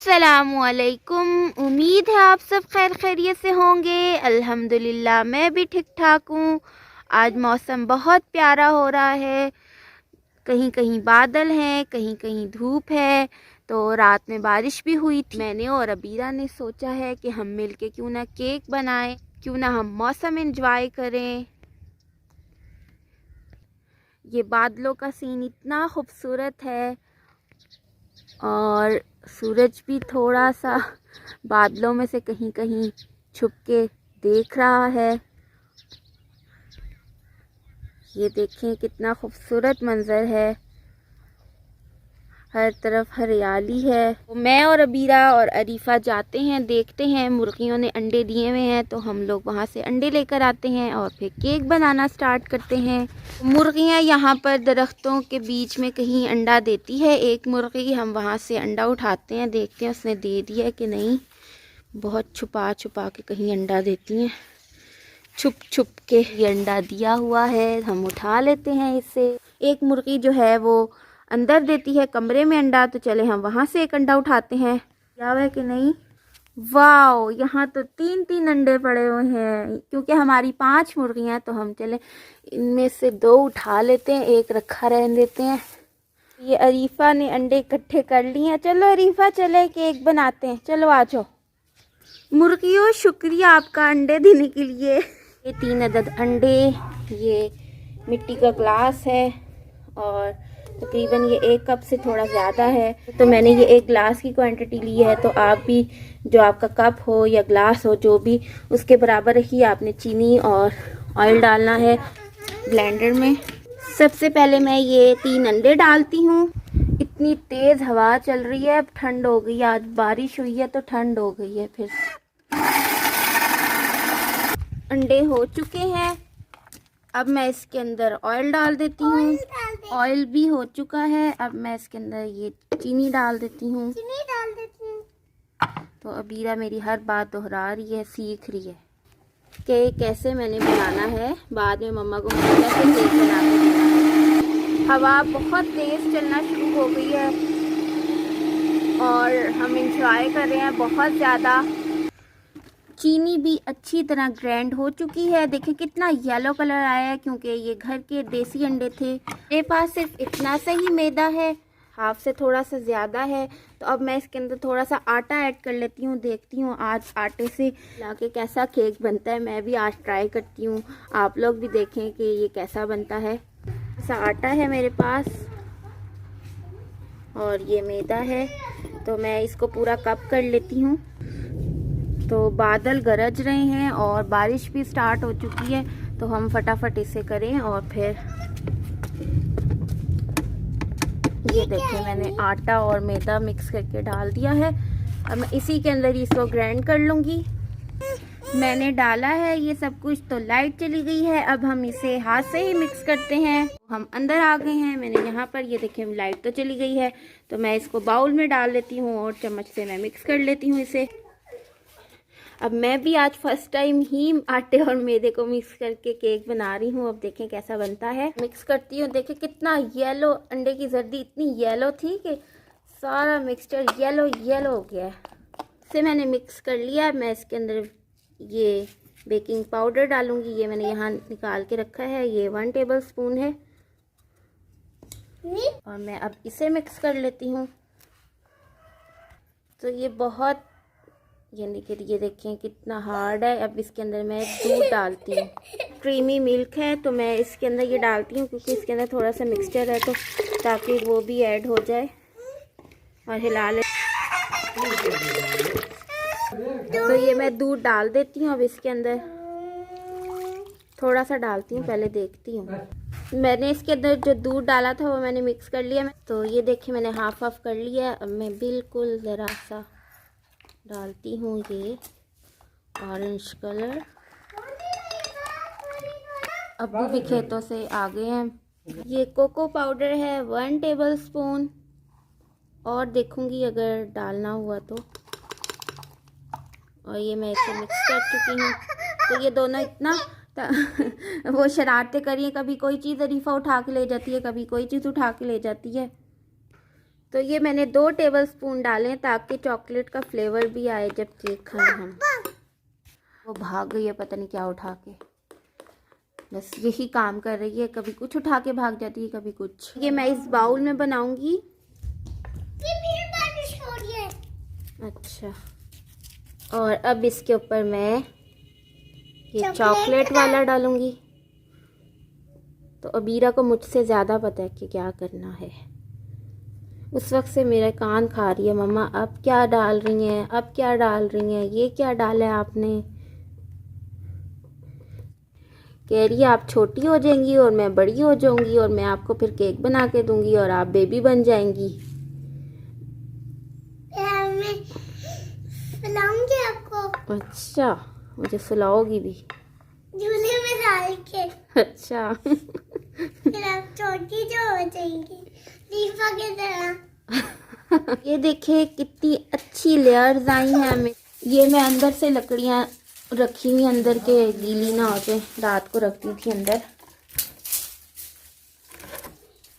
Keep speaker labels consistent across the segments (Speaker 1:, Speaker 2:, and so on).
Speaker 1: अस्सलामुअलैकुम। उम्मीद है आप सब खैर खैरियत से होंगे। अल्हम्दुलिल्लाह मैं भी ठीक ठाक हूँ। आज मौसम बहुत प्यारा हो रहा है, कहीं कहीं बादल हैं, कहीं कहीं धूप है। तो रात में बारिश भी हुई थी। मैंने और अबीरा ने सोचा है कि हम मिलके क्यों ना केक बनाएं, क्यों ना हम मौसम एंजॉय करें। ये बादलों का सीन इतना खूबसूरत है और सूरज भी थोड़ा सा बादलों में से कहीं कहीं छुप के देख रहा है। ये देखें कितना खूबसूरत मंजर है, हर तरफ हरियाली है। मैं और अबीरा और अरीफा जाते हैं, देखते हैं मुर्गियों ने अंडे दिए हुए हैं तो हम लोग वहाँ से अंडे लेकर आते हैं और फिर केक बनाना स्टार्ट करते हैं। मुर्गियाँ यहाँ पर दरख्तों के बीच में कहीं अंडा देती है। एक मुर्गी, हम वहाँ से अंडा उठाते हैं, देखते हैं उसने दे दिया कि नहीं। बहुत छुपा छुपा के कहीं अंडा देती हैं, छुप छुप के। ये अंडा दिया हुआ है, हम उठा लेते हैं इसे। एक मुर्गी जो है वो अंदर देती है कमरे में अंडा, तो चले हम वहाँ से एक अंडा उठाते हैं। क्या है कि नहीं। वाओ, यहाँ तो 3-3 अंडे पड़े हुए हैं। क्योंकि हमारी 5 मुर्गियाँ, तो हम चले इनमें से 2 उठा लेते हैं, एक रखा रहने देते हैं। ये अरीफा ने अंडे इकट्ठे कर लिए हैं। चलो अरीफा, चले केक बनाते हैं, चलो आ जाओ। मुर्गियों, शुक्रिया आपका अंडे देने के लिए। ये 3 अदद अंडे, ये मिट्टी का ग्लास है और तकरीबन ये 1 कप से थोड़ा ज़्यादा है। तो मैंने ये 1 ग्लास की क्वांटिटी ली है, तो आप भी जो आपका कप हो या ग्लास हो, जो भी, उसके बराबर ही आपने चीनी और ऑयल डालना है ब्लेंडर में। सबसे पहले मैं ये 3 अंडे डालती हूँ। इतनी तेज़ हवा चल रही है, अब ठंड हो गई। आज बारिश हुई है तो ठंड हो गई है। फिर अंडे हो चुके हैं, अब मैं इसके अंदर ऑयल डाल देती हूँ। ऑयल भी हो चुका है, अब मैं इसके अंदर ये चीनी डाल देती हूँ। तो अबीरा मेरी हर बात दोहरा रही है, सीख रही है कि कैसे मैंने बनाना है। बाद में मम्मा को मैंने कैसे केक बना के देना है। हवा बहुत तेज़ चलना शुरू हो गई है और हम इंजॉय कर रहे हैं बहुत ज़्यादा। चीनी भी अच्छी तरह ग्राइंड हो चुकी है। देखिए कितना येलो कलर आया है, क्योंकि ये घर के देसी अंडे थे। मेरे पास सिर्फ इतना सा ही मैदा है, हाफ से थोड़ा सा ज़्यादा है। तो अब मैं इसके अंदर थोड़ा सा आटा ऐड कर लेती हूँ। देखती हूँ आज आटे से लाके कैसा केक बनता है। मैं भी आज ट्राई करती हूँ, आप लोग भी देखें कि ये कैसा बनता है। ऐसा आटा है मेरे पास और ये मैदा है, तो मैं इसको पूरा कप कर लेती हूँ। तो बादल गरज रहे हैं और बारिश भी स्टार्ट हो चुकी है, तो हम फटाफट इसे करें। और फिर ये देखिए मैंने आटा और मैदा मिक्स करके डाल दिया है। अब मैं इसी के अंदर ही इसको ग्राइंड कर लूँगी। मैंने डाला है ये सब कुछ, तो लाइट चली गई है। अब हम इसे हाथ से ही मिक्स करते हैं। हम अंदर आ गए हैं। मैंने यहाँ पर ये देखिए लाइट तो चली गई है, तो मैं इसको बाउल में डाल लेती हूँ और चम्मच से मैं मिक्स कर लेती हूँ इसे। अब मैं भी आज फर्स्ट टाइम ही आटे और मैदे को मिक्स करके केक बना रही हूँ। अब देखें कैसा बनता है। मिक्स करती हूँ। देखें कितना येलो, अंडे की जर्दी इतनी येलो थी कि सारा मिक्सचर येलो येलो हो गया है। इसे मैंने मिक्स कर लिया। मैं इसके अंदर ये बेकिंग पाउडर डालूंगी। ये मैंने यहाँ निकाल के रखा है, ये 1 टेबल स्पून है। और मैं अब इसे मिक्स कर लेती हूँ। तो ये बहुत, ये देखें कितना हार्ड है। अब इसके अंदर मैं दूध डालती हूँ। क्रीमी मिल्क है, तो मैं इसके अंदर ये डालती हूँ क्योंकि इसके अंदर थोड़ा सा मिक्सचर है, तो ताकि वो भी ऐड हो जाए और हिला ले। तो ये मैं दूध डाल देती हूँ। अब इसके अंदर थोड़ा सा डालती हूँ, पहले देखती हूँ। मैंने इसके अंदर जो दूध डाला था वो मैंने मिक्स कर लिया। तो ये देखिए मैंने हाफ हाफ कर लिया। अब मैं बिल्कुल ज़रा सा डालती हूँ ये ऑरेंज कलर। अब्बू भी खेतों से आ गए हैं। ये कोको पाउडर है 1 टेबल स्पून, और देखूँगी अगर डालना हुआ तो। और ये मैं इसे मिक्स कर चुकी हूँ। तो ये दोनों इतना वो शरारतें करिए, कभी कोई चीज़ अरीफा उठा के ले जाती है, कभी कोई चीज़ उठा के ले जाती है। तो ये मैंने 2 टेबलस्पून डाले हैं ताकि चॉकलेट का फ्लेवर भी आए जब केक खाएं हम। वो भाग गई है पता नहीं क्या उठा के, बस यही काम कर रही है, कभी कुछ उठा के भाग जाती है कभी कुछ। ये मैं इस बाउल में बनाऊंगी। अच्छा, और अब इसके ऊपर मैं ये चॉकलेट वाला डालूंगी। तो अबीरा को मुझसे ज़्यादा पता है कि क्या करना है। उस वक्त से मेरे कान खा रही है, मम्मा अब क्या डाल रही हैं, अब क्या डाल रही हैं, ये क्या डाला है आपने। कह रही है आप छोटी हो जाएंगी और मैं बड़ी हो जाऊंगी और मैं आपको फिर केक बना के दूंगी और आप बेबी बन जाएंगी। मैं सुलाऊंगी आपको। अच्छा, मुझे सुलाओगी भी
Speaker 2: झूले में डाल के।
Speaker 1: अच्छा
Speaker 2: फिर आप छोटी जो हो जाएंगी दीपा की तरह।
Speaker 1: ये देखिए कितनी अच्छी लेयर्स आई हैं हमें। ये मैं अंदर से लकड़ियाँ रखी हुई अंदर के गीली ना हो जाए, रात को रखती थी अंदर।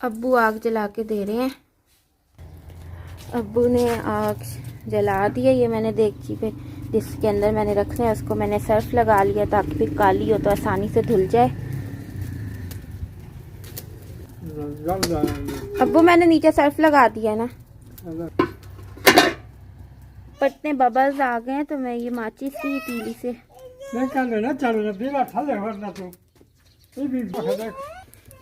Speaker 1: अब्बू आग जला के दे रहे हैं। अब्बू ने आग जला दी है। ये मैंने देखी पे जिसके अंदर मैंने रखना है उसको मैंने सर्फ लगा लिया ताकि फिर काली हो तो आसानी से धुल जाए। अब्बू मैंने नीचे सर्फ लगा दिया है ना, पर इतने बबल्स आ गए हैं तो मैं ये माचिस की तीली से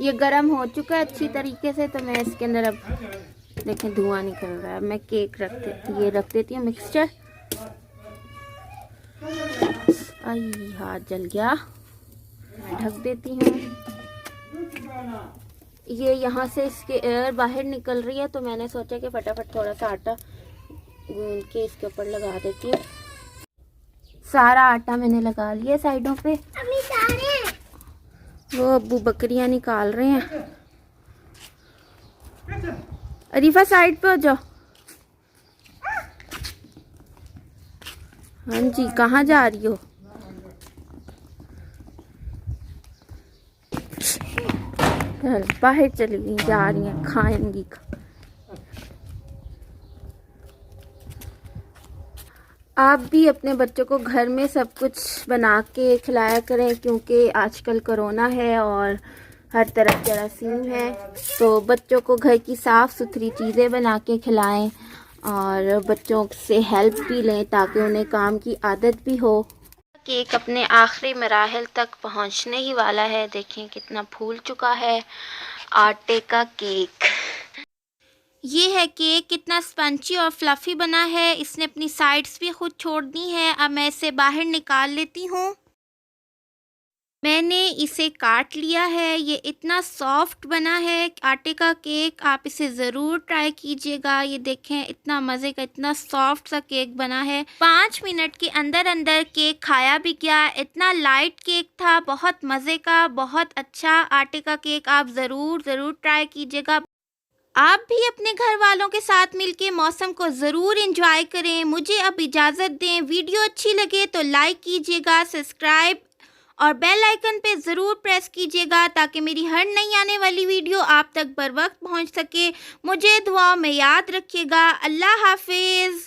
Speaker 1: ये गर्म हो चुका है अच्छी तरीके से। तो मैं इसके अंदर अब देखें धुआं निकल रहा है। मैं केक ये रख देती हूँ मिक्सचर। आई हाथ जल गया, मैं ढक देती हूँ। ये यहाँ से इसके एयर बाहर निकल रही है तो मैंने सोचा कि फटाफट थोड़ा सा आटा गूंद के इसके ऊपर लगा देती हूँ। सारा आटा मैंने लगा लिया साइडों पे। वो अब्बू बकरियां निकाल रहे हैं। अरीफा साइड पे हो जाओ। हाँ जी, कहाँ जा रही हो? बाहर चली गई, जा रही हैं खाएंगी। आप भी अपने बच्चों को घर में सब कुछ बना के खिलाया करें क्योंकि आजकल कोरोना है और हर तरफ जरासीम है। तो बच्चों को घर की साफ़ सुथरी चीज़ें बना के खिलाएं और बच्चों से हेल्प भी लें ताकि उन्हें काम की आदत भी हो। केक अपने आखिरी मराहल तक पहुंचने ही वाला है। देखें कितना फूल चुका है आटे का केक। ये है केक, कितना स्पंची और फ्लफ़ी बना है। इसने अपनी साइड्स भी खुद छोड़ दी हैं। अब मैं इसे बाहर निकाल लेती हूँ। मैंने इसे काट लिया है। ये इतना सॉफ्ट बना है आटे का केक, आप इसे ज़रूर ट्राई कीजिएगा। ये देखें इतना मज़े का, इतना सॉफ्ट सा केक बना है। 5 मिनट के अंदर अंदर केक खाया भी गया। इतना लाइट केक था, बहुत मज़े का, बहुत अच्छा आटे का केक। आप ज़रूर ट्राई कीजिएगा। आप भी अपने घर वालों के साथ मिलके मौसम को ज़रूर एंजॉय करें। मुझे अब इजाज़त दें। वीडियो अच्छी लगे तो लाइक कीजिएगा, सब्सक्राइब और बेल आइकन पे ज़रूर प्रेस कीजिएगा ताकि मेरी हर नई आने वाली वीडियो आप तक बर वक्त पहुँच सके। मुझे दुआओं में याद रखिएगा। अल्लाह हाफिज़।